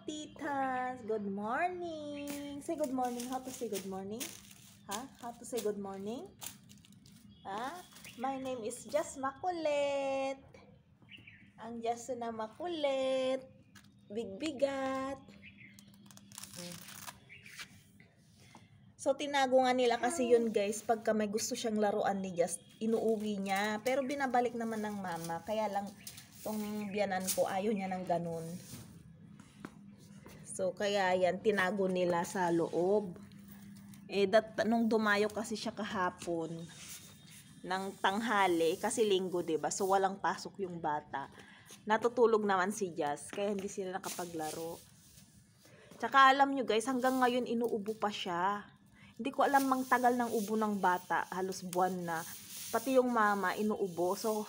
titas. Good morning. Say good morning. How to say good morning? How to say good morning? My name is Just Makulit. Ang Just na makulit. Big-bigat. So, tinago nga nila kasi yun, guys. Pagka may gusto siyang laruan ni Just, inuuwi niya. Pero binabalik naman ng mama. Kaya lang, tong biyanan ko, ayaw niya ng ganun. So, kaya yan, tinago nila sa loob. Nung dumayo kasi siya kahapon, ng tanghali, kasi linggo, diba? So, walang pasok yung bata. Natutulog naman si Just, kaya hindi sila nakapaglaro. Tsaka alam nyo, guys, hanggang ngayon inuubo pa siya. Hindi ko alam mang tagal ng ubo ng bata, halos buwan na. Pati yung mama, inuubo. So,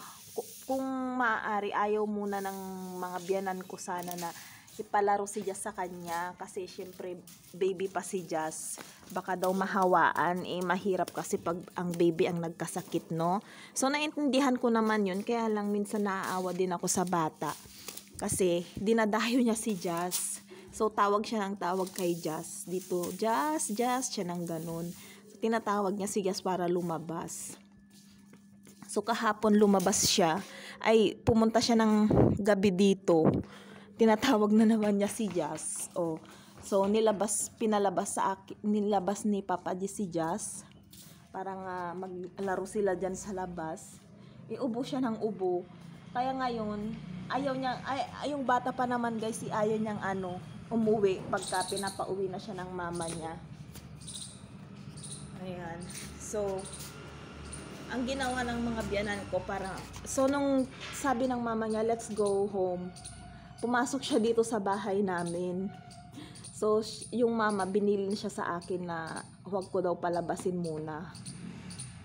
kung maaari, ayaw muna ng mga biyanan ko sana na ipalaro si Just sa kanya. Kasi, syempre, baby pa si Just. Baka daw mahawaan. Mahirap kasi pag ang baby ang nagkasakit, no? So, naintindihan ko naman yun. Kaya lang, minsan naaawa din ako sa bata. Kasi, dinadayo niya si Just. So, tawag siya ng tawag kay Just. Dito, Just, siya ng ganun. So, tinatawag niya si Just para lumabas. So, kahapon lumabas siya. Pumunta siya ng gabi dito. Tinatawag na naman niya si Just. So, pinalabas sa akin, nilabas ni Papa di si Just. Parang maglaro sila dyan sa labas. Ubo siya ng ubo. Kaya ngayon, ayaw niya, yung bata pa naman, guys, ayaw niyang umuwi pagka pinapauwi na siya ng mama niya. Ayan. So, ang ginawa ng mga biyanan ko nung sabi ng mama niya, let's go home, pumasok siya dito sa bahay namin. So, yung mama, binilin siya sa akin na huwag ko daw palabasin muna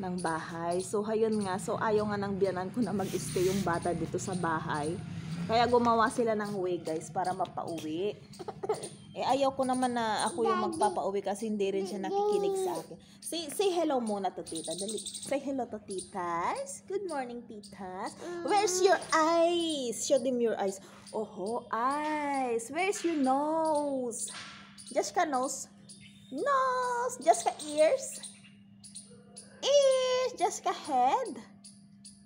ng bahay. So, ayun nga. So, ayaw nga ng biyanan ko na mag-stay yung bata dito sa bahay. Kaya gumawa sila ng way, guys, para mapauwi. Ayaw ko naman na ako yung magpapauwi kasi hindi rin siya nakikinig sa akin. Say hello muna to tita. Dali. Say hello to titas. Good morning, titas. Where's your eyes? Show them your eyes. Eyes. Where's your nose? Just ka nose. Nose. Just ka ears. Ears. Just ka head.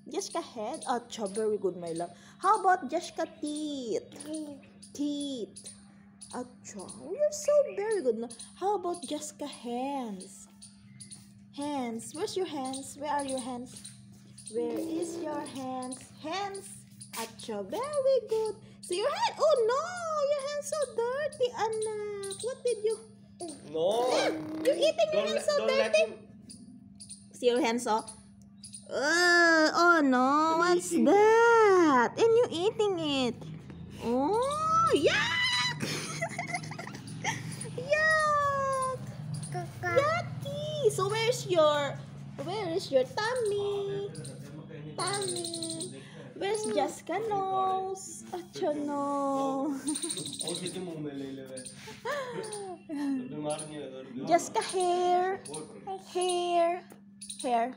Just ka head. Very good, my love. How about just ka teeth? Teeth. You're so very good. How about just ka hands? Hands. Where's your hands? Where are your hands? Where is your hands? Hands. Very good. So your hand. Oh no, your hands so dirty, anak. What did you? No. You're eating your hands so dirty. See your hands, oh no, what's that? And you eating it? Oh, yuck! Yuck! Yucky! So where is your tummy? Tummy. Where's Jessica nose? No. Jessica hair. Hair.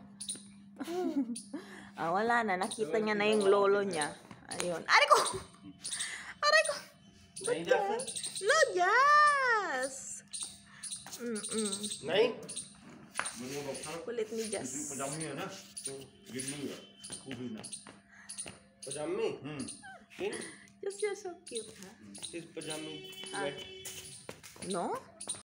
Wala na. Nakita niya na yung lolo niya. Ayun. Aray ko! No, Jas! Kulit ni Jas. Jas, you're so cute, ha? His pajama. No?